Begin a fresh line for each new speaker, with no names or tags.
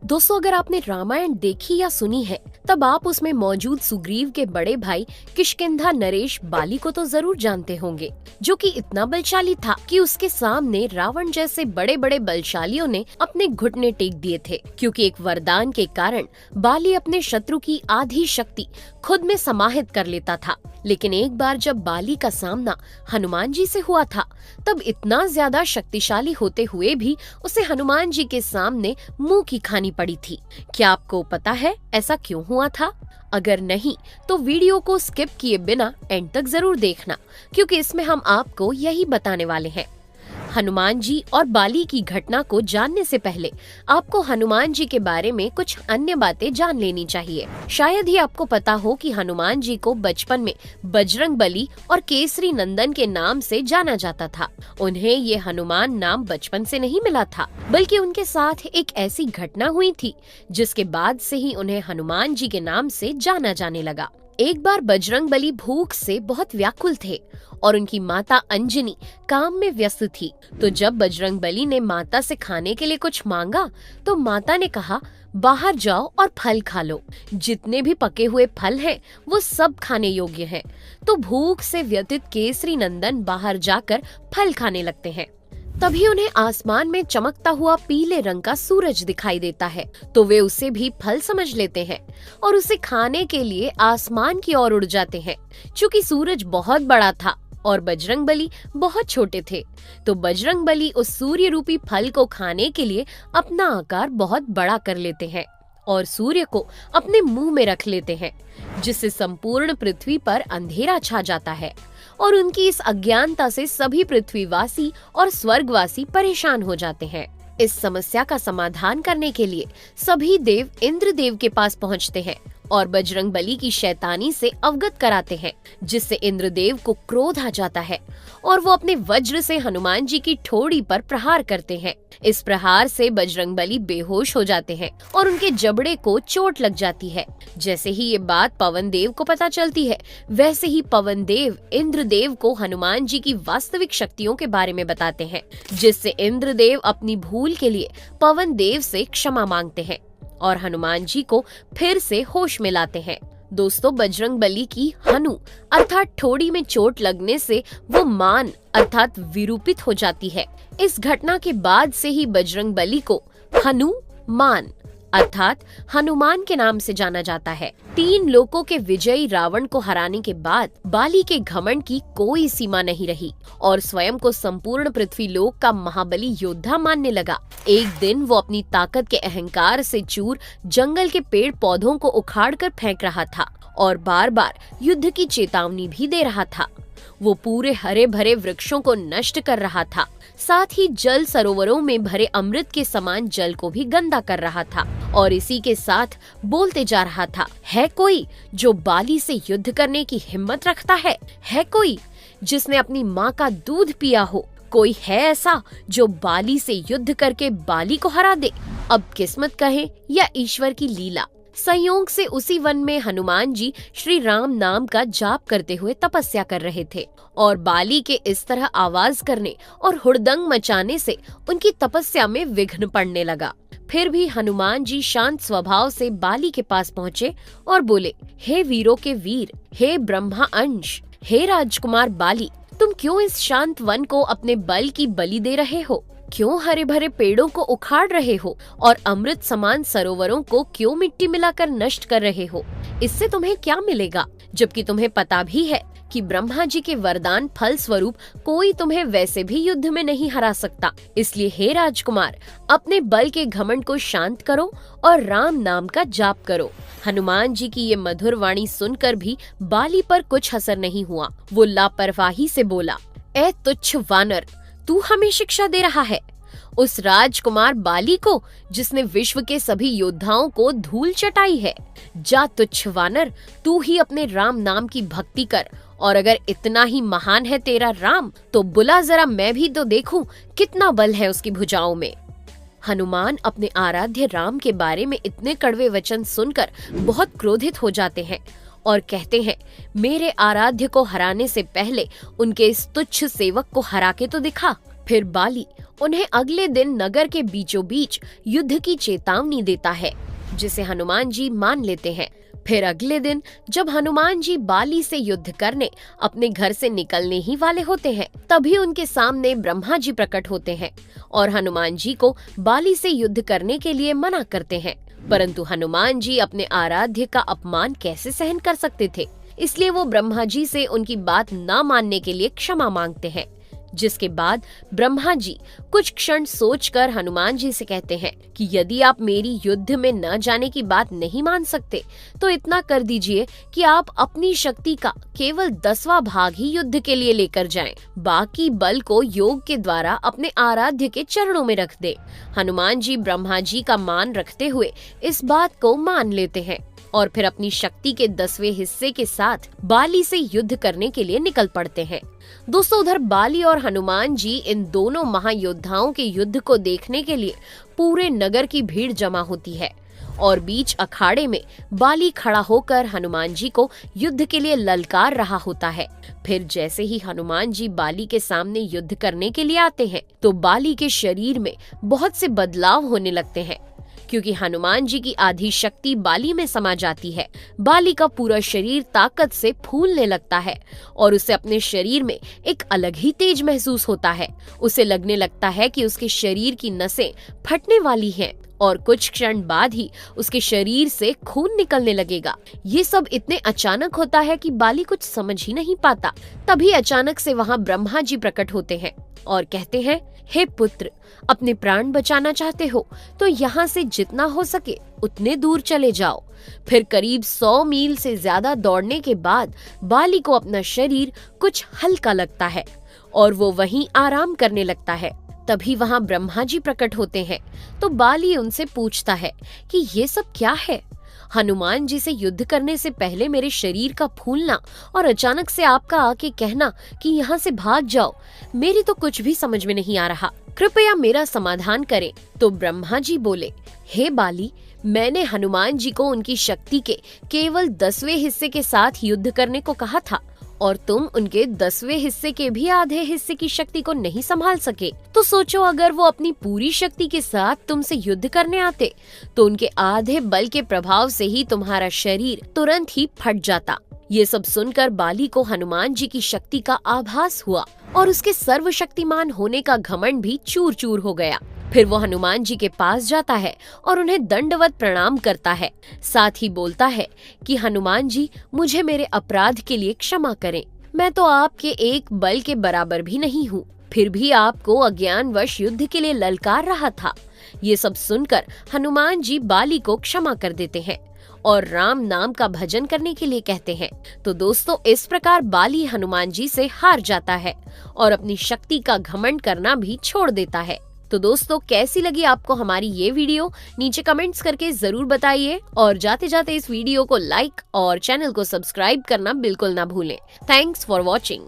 दोस्तों, अगर आपने रामायण देखी या सुनी है तब आप उसमें मौजूद सुग्रीव के बड़े भाई किष्किंधा नरेश बाली को तो जरूर जानते होंगे, जो कि इतना बलशाली था कि उसके सामने रावण जैसे बड़े बड़े बलशालियों ने अपने घुटने टेक दिए थे, क्योंकि एक वरदान के कारण बाली अपने शत्रु की आधी शक्ति खुद में समाहित कर लेता था। लेकिन एक बार जब बाली का सामना हनुमान जी से हुआ था, तब इतना ज्यादा शक्तिशाली होते हुए भी उसे हनुमान जी के सामने मुंह की खानी पड़ी थी। क्या आपको पता है ऐसा क्यों हुआ था? अगर नहीं तो वीडियो को स्किप किए बिना एंड तक जरूर देखना, क्योंकि इसमें हम आपको यही बताने वाले हैं। हनुमान जी और बाली की घटना को जानने से पहले आपको हनुमान जी के बारे में कुछ अन्य बातें जान लेनी चाहिए। शायद ही आपको पता हो कि हनुमान जी को बचपन में बजरंग बली और केसरी नंदन के नाम से जाना जाता था। उन्हें ये हनुमान नाम बचपन से नहीं मिला था, बल्कि उनके साथ एक ऐसी घटना हुई थी जिसके बाद से ही उन्हें हनुमान जी के नाम से जाना जाने लगा। एक बार बजरंग बली भूख से बहुत व्याकुल थे और उनकी माता अंजनी काम में व्यस्त थी। तो जब बजरंग बली ने माता से खाने के लिए कुछ मांगा तो माता ने कहा, बाहर जाओ और फल खा लो। जितने भी पके हुए फल हैं वो सब खाने योग्य हैं। तो भूख से व्यथित केसरी नंदन बाहर जाकर फल खाने लगते हैं। तभी उन्हें आसमान में चमकता हुआ पीले रंग का सूरज दिखाई देता है, तो वे उसे भी फल समझ लेते हैं और उसे खाने के लिए आसमान की ओर उड़ जाते हैं। चूंकि सूरज बहुत बड़ा था और बजरंग बली बहुत छोटे थे, तो बजरंग बली उस सूर्य रूपी फल को खाने के लिए अपना आकार बहुत बड़ा कर लेते हैं और सूर्य को अपने मुंह में रख लेते हैं, जिससे संपूर्ण पृथ्वी पर अंधेरा छा जाता है। और उनकी इस अज्ञानता से सभी पृथ्वीवासी और स्वर्गवासी परेशान हो जाते हैं। इस समस्या का समाधान करने के लिए सभी देव इंद्रदेव के पास पहुंचते हैं और बजरंग बली की शैतानी से अवगत कराते हैं, जिससे इंद्रदेव को क्रोध आ जाता है और वो अपने वज्र से हनुमान जी की ठोड़ी पर प्रहार करते हैं। इस प्रहार से बजरंग बली बेहोश हो जाते हैं और उनके जबड़े को चोट लग जाती है। जैसे ही ये बात पवन देव को पता चलती है, वैसे ही पवन देव इंद्रदेव को हनुमान जी की वास्तविक शक्तियों के बारे में बताते हैं, जिससे इंद्रदेव अपनी भूल के लिए पवन देव से क्षमा मांगते हैं और हनुमान जी को फिर से होश में लाते हैं। दोस्तों, बजरंग बली की हनु अर्थात ठोड़ी में चोट लगने से वो मान अर्थात विरूपित हो जाती है। इस घटना के बाद से ही बजरंग बली को हनुमान अर्थात हनुमान के नाम से जाना जाता है। 3 लोकों के विजयी रावण को हराने के बाद बाली के घमंड की कोई सीमा नहीं रही और स्वयं को संपूर्ण पृथ्वी लोक का महाबली योद्धा मानने लगा। एक दिन वो अपनी ताकत के अहंकार से चूर जंगल के पेड़ पौधों को उखाड़ कर फेंक रहा था और बार बार युद्ध की चेतावनी भी दे रहा था। वो पूरे हरे भरे वृक्षों को नष्ट कर रहा था, साथ ही जल सरोवरों में भरे अमृत के समान जल को भी गंदा कर रहा था और इसी के साथ बोलते जा रहा था, है कोई जो बाली से युद्ध करने की हिम्मत रखता है? है कोई जिसने अपनी माँ का दूध पिया हो? कोई है ऐसा जो बाली से युद्ध करके बाली को हरा दे? अब किस्मत कहे या ईश्वर की लीला, संयोग से उसी वन में हनुमान जी श्री राम नाम का जाप करते हुए तपस्या कर रहे थे और बाली के इस तरह आवाज करने और हुड़दंग मचाने से उनकी तपस्या में विघ्न पड़ने लगा। फिर भी हनुमान जी शांत स्वभाव से बाली के पास पहुँचे और बोले, हे वीरों के वीर, हे ब्रह्मा अंश, हे राजकुमार बाली, तुम क्यों इस शांत वन को अपने बल की बलि दे रहे हो? क्यों हरे भरे पेड़ों को उखाड़ रहे हो और अमृत समान सरोवरों को क्यों मिट्टी मिलाकर नष्ट कर रहे हो? इससे तुम्हें क्या मिलेगा, जबकि तुम्हें पता भी है कि ब्रह्मा जी के वरदान फल स्वरूप कोई तुम्हें वैसे भी युद्ध में नहीं हरा सकता। इसलिए हे राजकुमार, अपने बल के घमंड को शांत करो और राम नाम का जाप करो। हनुमान जी की ये मधुर वाणी सुनकर भी बाली पर कुछ असर नहीं हुआ। वो लापरवाही से बोला, ए तुच्छ वानर, तू हमें शिक्षा दे रहा है? उस राजकुमार बाली को जिसने विश्व के सभी योद्धाओं को धूल चटाई है? जा तुच्छ वानर, तू ही अपने राम नाम की भक्ति कर और अगर इतना ही महान है तेरा राम तो बुला जरा मैं भी तो देखूं कितना बल है उसकी भुजाओं में। हनुमान अपने आराध्य राम के बारे में इतने कड़वे वचन सुनकर बहुत क्रोधित हो जाते हैं और कहते हैं, मेरे आराध्य को हराने से पहले उनके इस तुच्छ सेवक को हरा के तो दिखा। फिर बाली उन्हें अगले दिन नगर के बीचों बीच युद्ध की चेतावनी देता है, जिसे हनुमान जी मान लेते हैं। फिर अगले दिन जब हनुमान जी बाली से युद्ध करने अपने घर से निकलने ही वाले होते हैं, तभी उनके सामने ब्रह्मा जी प्रकट होते हैं और हनुमान जी को बाली से युद्ध करने के लिए मना करते हैं। परंतु हनुमान जी अपने आराध्य का अपमान कैसे सहन कर सकते थे, इसलिए वो ब्रह्मा जी से उनकी बात ना मानने के लिए क्षमा मांगते हैं। जिसके बाद ब्रह्मा जी कुछ क्षण सोचकर हनुमान जी से कहते हैं कि यदि आप मेरी युद्ध में न जाने की बात नहीं मान सकते, तो इतना कर दीजिए कि आप अपनी शक्ति का केवल 10वां भाग ही युद्ध के लिए लेकर जाएं। बाकी बल को योग के द्वारा अपने आराध्य के चरणों में रख दे। हनुमान जी ब्रह्मा जी का मान रखते हुए इस बात को मान लेते हैं और फिर अपनी शक्ति के 10वें हिस्से के साथ बाली से युद्ध करने के लिए निकल पड़ते हैं। दोस्तों, उधर बाली और हनुमान जी इन दोनों महायोद्धाओं के युद्ध को देखने के लिए पूरे नगर की भीड़ जमा होती है और बीच अखाड़े में बाली खड़ा होकर हनुमान जी को युद्ध के लिए ललकार रहा होता है। फिर जैसे ही हनुमान जी बाली के सामने युद्ध करने के लिए आते हैं, तो बाली के शरीर में बहुत से बदलाव होने लगते हैं, क्योंकि हनुमान जी की आधी शक्ति बाली में समा जाती है। बाली का पूरा शरीर ताकत से फूलने लगता है और उसे अपने शरीर में एक अलग ही तेज महसूस होता है। उसे लगने लगता है कि उसके शरीर की नसें फटने वाली हैं और कुछ क्षण बाद ही उसके शरीर से खून निकलने लगेगा। ये सब इतने अचानक होता है कि बाली कुछ समझ ही नहीं पाता। तभी अचानक से वहाँ ब्रह्मा जी प्रकट होते हैं और कहते हैं, हे पुत्र, अपने प्राण बचाना चाहते हो तो यहाँ से जितना हो सके उतने दूर चले जाओ। फिर करीब 100 मील से ज्यादा दौड़ने के बाद बाली को अपना शरीर कुछ हल्का लगता है और वो वहीं आराम करने लगता है। तभी वहाँ ब्रह्मा जी प्रकट होते हैं तो बाली उनसे पूछता है कि ये सब क्या है। हनुमान जी से युद्ध करने से पहले मेरे शरीर का फूलना और अचानक से आपका आके कहना कि यहाँ से भाग जाओ, मेरी तो कुछ भी समझ में नहीं आ रहा। कृपया मेरा समाधान करें। तो ब्रह्मा जी बोले, हे बाली, मैंने हनुमान जी को उनकी शक्ति के केवल 10वें हिस्से के साथ युद्ध करने को कहा था और तुम उनके 10वें हिस्से के भी आधे हिस्से की शक्ति को नहीं संभाल सके। तो सोचो, अगर वो अपनी पूरी शक्ति के साथ तुमसे युद्ध करने आते तो उनके आधे बल के प्रभाव से ही तुम्हारा शरीर तुरंत ही फट जाता। ये सब सुनकर बाली को हनुमान जी की शक्ति का आभास हुआ और उसके सर्वशक्तिमान होने का घमंड भी चूर चूर हो गया। फिर वो हनुमान जी के पास जाता है और उन्हें दंडवत प्रणाम करता है। साथ ही बोलता है कि हनुमान जी, मुझे मेरे अपराध के लिए क्षमा करें। मैं तो आपके एक बल के बराबर भी नहीं हूँ, फिर भी आपको अज्ञानवश युद्ध के लिए ललकार रहा था। ये सब सुनकर हनुमान जी बाली को क्षमा कर देते हैं और राम नाम का भजन करने के लिए कहते हैं। तो दोस्तों, इस प्रकार बाली हनुमान जी से हार जाता है और अपनी शक्ति का घमंड करना भी छोड़ देता है। तो दोस्तों, कैसी लगी आपको हमारी ये वीडियो, नीचे कमेंट्स करके जरूर बताइए और जाते जाते इस वीडियो को लाइक और चैनल को सब्सक्राइब करना बिल्कुल ना भूलें। Thanks for watching.